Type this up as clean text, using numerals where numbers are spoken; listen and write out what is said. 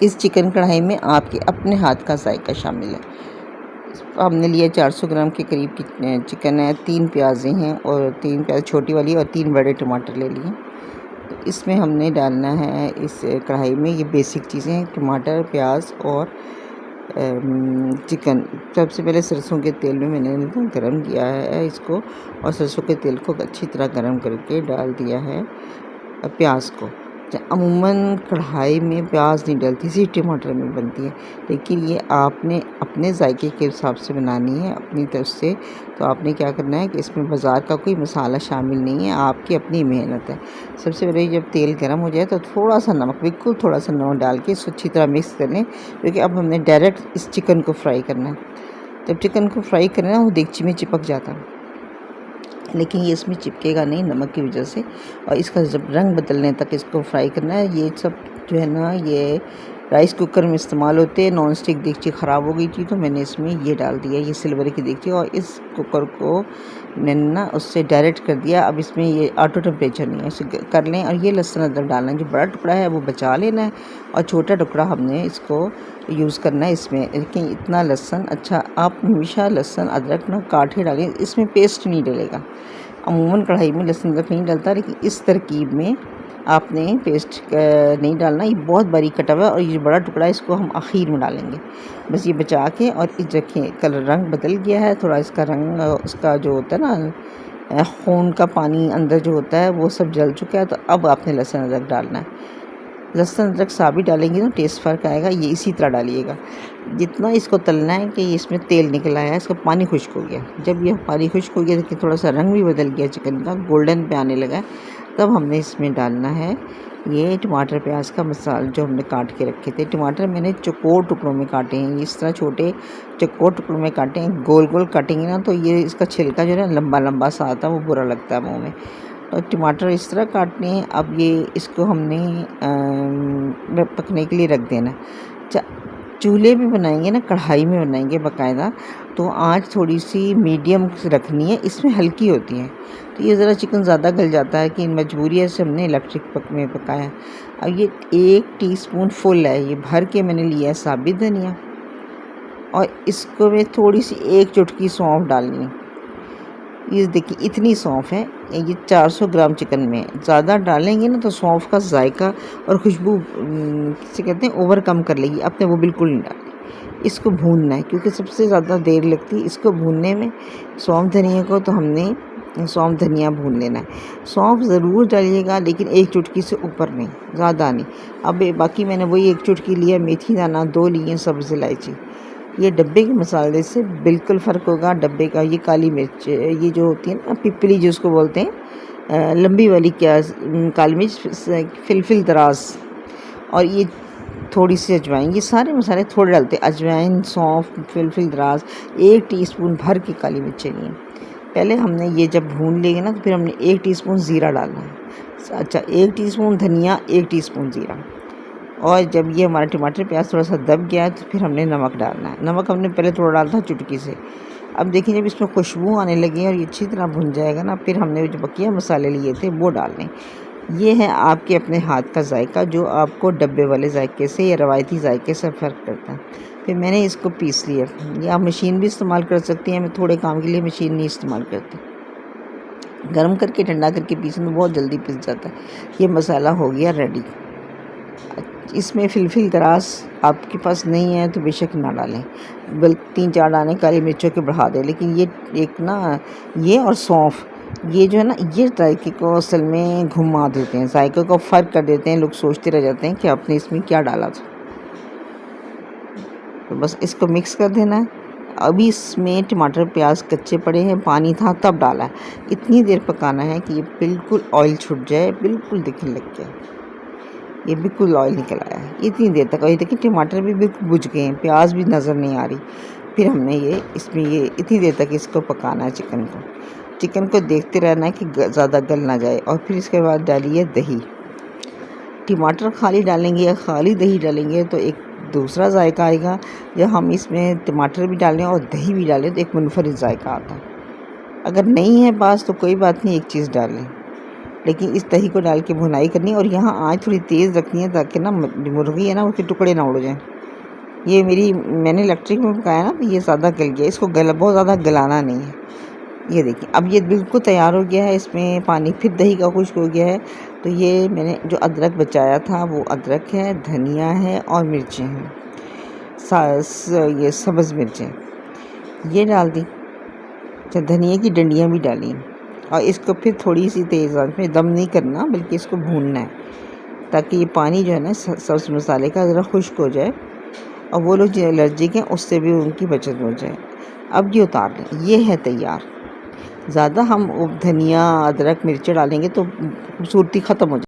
इस चिकन कढ़ाई में आपके अपने हाथ का जायका शामिल है। हमने लिया 400 ग्राम के करीब की चिकन है, 3 प्याज़ें हैं और 3 प्याज छोटी वाली और 3 बड़े टमाटर ले लिए। तो इसमें हमने डालना है इस कढ़ाई में ये बेसिक चीज़ें हैं, टमाटर, प्याज और चिकन। सबसे पहले सरसों के तेल में मैंने गरम किया है इसको और सरसों के तेल को अच्छी तरह गरम करके डाल दिया है प्याज को। अमूमन कढ़ाई में प्याज नहीं डलती, सिर्फ टमाटर में बनती है, लेकिन ये आपने अपने जायके के हिसाब से बनानी है अपनी तरफ से। तो आपने क्या करना है कि इसमें बाज़ार का कोई मसाला शामिल नहीं है, आपकी अपनी मेहनत है। सबसे पहले जब तेल गर्म हो जाए तो थोड़ा सा नमक, बिल्कुल थोड़ा सा नमक डाल के इसको अच्छी तरह मिक्स कर लें, क्योंकि अब हमने डायरेक्ट इस चिकन को फ्राई करना है। जब चिकन को फ्राई करना है वो देगची में चिपक जाता है, लेकिन ये इसमें चिपकेगा नहीं नमक की वजह से। और इसका जब रंग बदलने तक इसको फ्राई करना है। ये सब जो है ना ये राइस कुकर में इस्तेमाल होते हैं। नॉन स्टिक देगची ख़राब हो गई थी तो मैंने इसमें ये डाल दिया, ये सिल्वर की देगची, और इस कुकर को मैंने ना उससे डायरेक्ट कर दिया। अब इसमें ये ऑटो टेम्परेचर नहीं है, इसे कर लें। और ये लहसुन अदरक डालना है, जो बड़ा टुकड़ा है वो बचा लेना है और छोटा टुकड़ा हमने इसको यूज़ करना है इसमें। लेकिन इतना लहसुन, अच्छा आप हमेशा लहसुन अदरक ना काटे डालें, इसमें पेस्ट नहीं डलेगा। अमूमन कढ़ाई में लहसुन अदरक नहीं डलता, लेकिन इस तरकीब में आपने पेस्ट नहीं डालना। ये बहुत बारीक कटा हुआ है और ये बड़ा टुकड़ा है, इसको हम आखिर में डालेंगे। बस ये बचा के, और इस रखें कलर रंग बदल गया है थोड़ा, इसका रंग उसका जो होता है ना खून का पानी अंदर जो होता है वो सब जल चुका है। तो अब आपने लहसुन अदरक डालना है। लहसुन अदरक साबित डालेंगे तो टेस्ट फ़र्क आएगा। ये इसी तरह डालिएगा, जितना इसको तलना है कि इसमें तेल निकल आया है, इसका पानी खुश्क हो गया। जब यह पानी खुश्क हो गया तो थोड़ा सा रंग भी बदल गया चिकन का, गोल्डन पे आने लगा, तब हमने इसमें डालना है ये टमाटर प्याज का मसाला जो हमने काट के रखे थे। टमाटर मैंने चौकोर टुकड़ों में काटे हैं, इस तरह छोटे चौकोर टुकड़ों में काटे हैं। गोल गोल काटेंगे ना तो ये इसका छिलका जो है ना लंबा लंबा सा आता है, वो बुरा लगता है मुँह में। और टमाटर इस तरह काटने हैं। अब ये इसको हमने पकने के लिए रख देना। चूल्हे पे बनाएंगे ना, कढ़ाई में बनाएंगे बाकायदा, तो आँच थोड़ी सी मीडियम रखनी है, इसमें हल्की होती है। तो ये ज़रा चिकन ज़्यादा गल जाता है कि मजबूरी है से हमने इलेक्ट्रिक में पकाया। अब ये 1 टीस्पून फुल है, ये भर के मैंने लिया है साबित धनिया, और इसको मैं थोड़ी सी 1 चुटकी सौंफ डालनी है। ये देखिए इतनी सौंफ है, ये 400 ग्राम चिकन में। ज़्यादा डालेंगे ना तो सौंफ का जायका और खुशबू किसे कहते हैं ओवरकम कर लेगी, अपने वो बिल्कुल नहीं डालें। इसको भूनना है, क्योंकि सबसे ज़्यादा देर लगती है इसको भूनने में सौंफ धनिया को। तो हमने सौंफ धनिया भून लेना है। सौंफ ज़रूर डालिएगा, लेकिन 1 चुटकी से ऊपर नहीं, ज़्यादा नहीं। अब बाकी मैंने वही 1 चुटकी लिया मेथी दाना, 2 लिए सब्ज़ इलायची। ये डब्बे के मसाले से बिल्कुल फ़र्क होगा। डब्बे का ये काली मिर्च, ये जो होती है ना पिपली जिसको बोलते हैं, लंबी वाली क्या काली मिर्च, फिलफिल दराज, और ये थोड़ी सी अजवाइन, ये सारे मसाले थोड़े डालते हैं। अजवाइन, सौंफ, फिलफिल दराज, 1 टीस्पून भर की काली मिर्चें लिए। पहले हमने ये जब भून लेंगे ना तो फिर हमने 1 टीस्पून ज़ीरा डालना है। अच्छा 1 टीस्पून धनिया, 1 टीस्पून ज़ीरा। और जब ये हमारा टमाटर प्याज थोड़ा सा दब गया है तो फिर हमने नमक डालना है। नमक हमने पहले थोड़ा डाला था चुटकी से। अब देखिए जब इसमें खुशबू आने लगी और ये अच्छी तरह भुन जाएगा ना, फिर हमने जो बकिया मसाले लिए थे वो डालने। ये है आपके अपने हाथ का जायका, जो आपको डब्बे वाले जायके से या रवायती जायके से फ़र्क करता है। फिर मैंने इसको पीस लिया। ये आप मशीन भी इस्तेमाल कर सकती हैं, मैं थोड़े काम के लिए मशीन नहीं इस्तेमाल करती। गर्म करके ठंडा करके पीसने में बहुत जल्दी पिस जाता है। ये मसाला हो गया रेडी। इसमें फिलफिल दराज आपके पास नहीं है तो बेशक ना डालें, बल्कि 3-4 दाने काली मिर्चों के बढ़ा दें। लेकिन ये एक ना ये और सौंफ, ये जो है ना ये जायके को असल में घुमा देते हैं, जायके को फ़र्क कर देते हैं। लोग सोचते रह जाते हैं कि आपने इसमें क्या डाला था। तो बस इसको मिक्स कर देना है। अभी इसमें टमाटर प्याज कच्चे पड़े हैं, पानी था तब डाला है। इतनी देर पकाना है कि ये बिल्कुल ऑयल छूट जाए, बिल्कुल दिखने लग गया, ये बिल्कुल ऑयल निकल आया है। इतनी देर तक, और ये देखिए टमाटर भी बिल्कुल बुझ गए हैं, प्याज भी नज़र नहीं आ रही। फिर हमने ये इसमें ये इतनी देर तक इसको पकाना है। चिकन को देखते रहना है कि ज़्यादा गल ना जाए। और फिर इसके बाद डालिए दही। टमाटर खाली डालेंगे या खाली दही डालेंगे तो एक दूसरा जायका आएगा। जब हम इसमें टमाटर भी डालें और दही भी डालें तो एक मुनफरिद जायका आता है। अगर नहीं है पास तो कोई बात नहीं, एक चीज़ डाल लें, लेकिन इस दही को डाल के भुनाई करनी है और यहाँ आँच थोड़ी तेज़ रखनी है ताकि ना मुर्गी है ना उसके टुकड़े ना उड़ जाएं। ये मैंने इलेक्ट्रिक में पकाया ना, तो ये ज़्यादा गल गया, इसको बहुत ज़्यादा गलाना नहीं है। ये देखिए अब ये बिल्कुल तैयार हो गया है, इसमें पानी फिर दही का खुश्क हो गया है। तो ये मैंने जो अदरक बचाया था वो अदरक है, धनिया है और मिर्चें हैं, ये सब्ज़ मिर्चें ये डाल दी। अच्छा, धनिया की डंडियाँ भी डाली और इसको फिर थोड़ी सी तेज़ आंच में, दम नहीं करना बल्कि इसको भूनना है ताकि ये पानी जो है ना सब्ज़ मसाले का ज़रा खुश्क हो जाए और वो लोग जो एलर्जिक हैं उससे भी उनकी बचत हो जाए। अब ये उतार लें, ये है तैयार। ज़्यादा हम धनिया, अदरक, मिर्च डालेंगे तो खूबसूरती ख़त्म हो जाए।